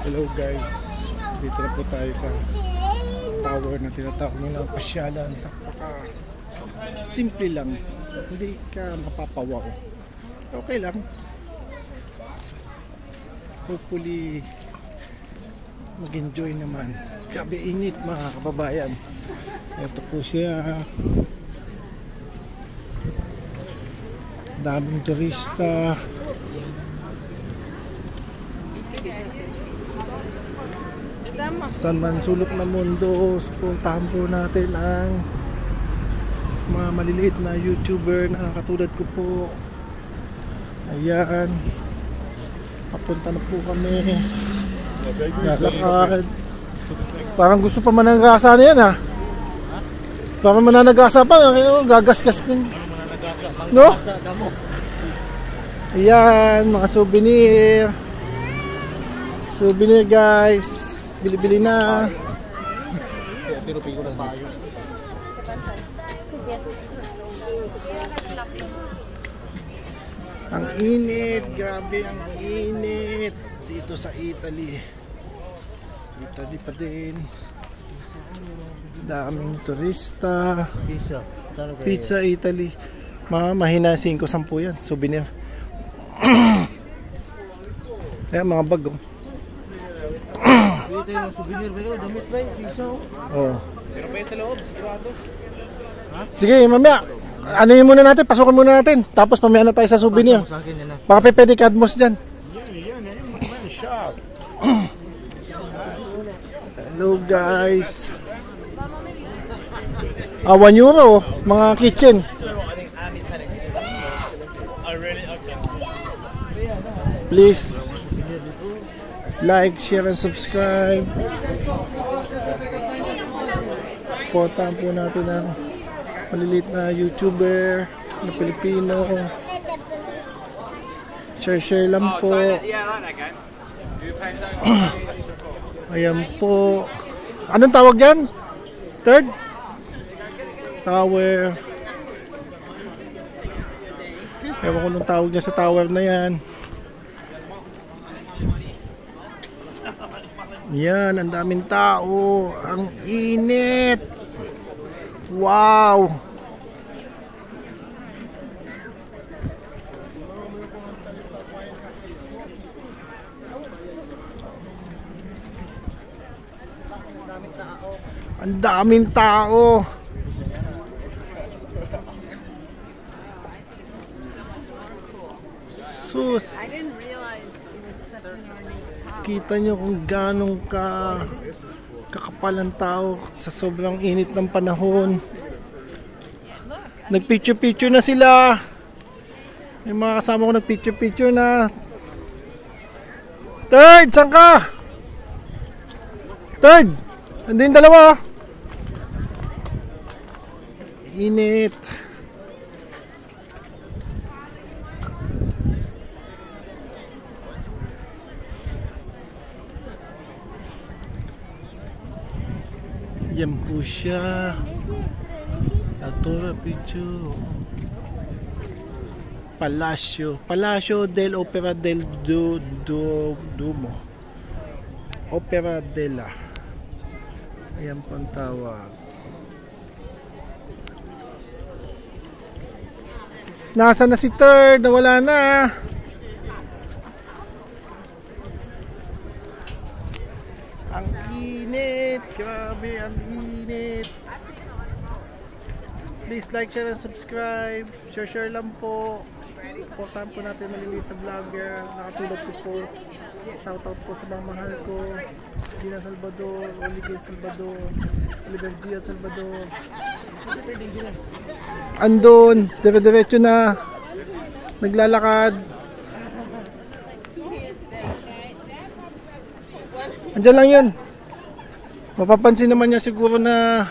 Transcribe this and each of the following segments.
Hello guys, dito na po tayo sa tower na tinatawag nila pasyalan. Napaka simple lang, hindi ka mapapawaw. Okay lang. Hopefully mag-enjoy naman. Grabe init mga kababayan. Ito po siya. Daming turista. Saan man sulok na mundo, suportahan po natin ang mga maliliit na YouTuber na katulad ko po. Ayan, papunta na po kami. Lalakad. Parang gusto pa mananagasa na yan ha. Parang mananagasa pa, gagasgas ko. No? Ayan, mga souvenir. Souvenir guys. Bili-bili na. Ang init, grabe ang init dito sa Italy. Italy pa din. Daming turista. Pizza Italy. Mahina 5-10 yan, souvenir. Kaya mga bag oh. Ito yung souvenir ba yun? Damit ba yun? Piso? Oh. Pero pa sa loob, sigurado. Sige, mamaya. Ano yun muna natin? Pasukin muna natin. Tapos mamaya na tayo sa souvenir. Baka pwede ka-admos dyan. Hello guys. 1 euro mga kitchen. Please like, share, and subscribe. Supportahan po natin ang maliliit na YouTuber na Pilipino. Share lang po. Ayan po. Anong tawag yan? Third? Tower. Ewan ko nung tawag niya sa tower na yan. Yan, ang daming tao. Ang init. Wow. Ang daming tao. Sus. Kita nyo kung ganong kakapal ang tao sa sobrang init ng panahon. Nagpicture-picture na sila. May mga kasama ko nagpicture-picture na. Third, saan ka? Third, nandun dalawa. Init. Yan po siya. Natura Picchu. Palacio del Opera del Duomo. Opera della. Ayan po ang tawag. Nasa na si Third? Nawala na. Ang init. Grabe ang init. Please like, share, and subscribe. Share lang po. Supportahan po natin maliliit na vlogger. Nakatulad ko po. Shoutout po sa mga mahal ko. Gina Salvador, Oliver Salvador, Oliver Gia Salvador. Andun, dire-diretso na. Naglalakad. Andyan lang yun. Mapapansin naman niya siguro na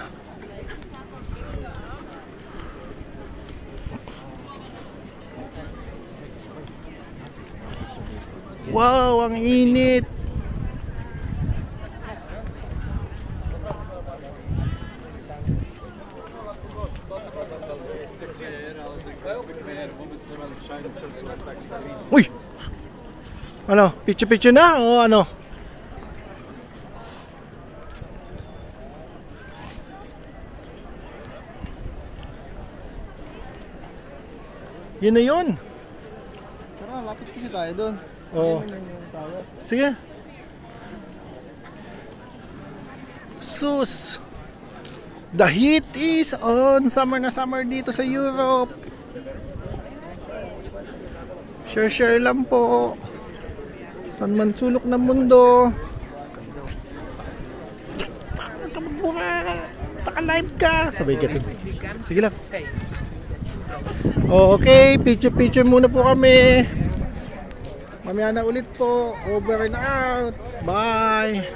wow, ang init. Uy! Ano? Picture-picture na o ano? Yun na yun. Tara, lapit kasi tayo doon. Oo. Sige. Sus. The heat is on. Summer na summer dito sa Europe. Share lang po. San man sulok ng mundo. Taka-live ka. Sabay ka din. Sige lang. Okay, picture muna po kami. Mamaya na ulit po. Over and out. Bye.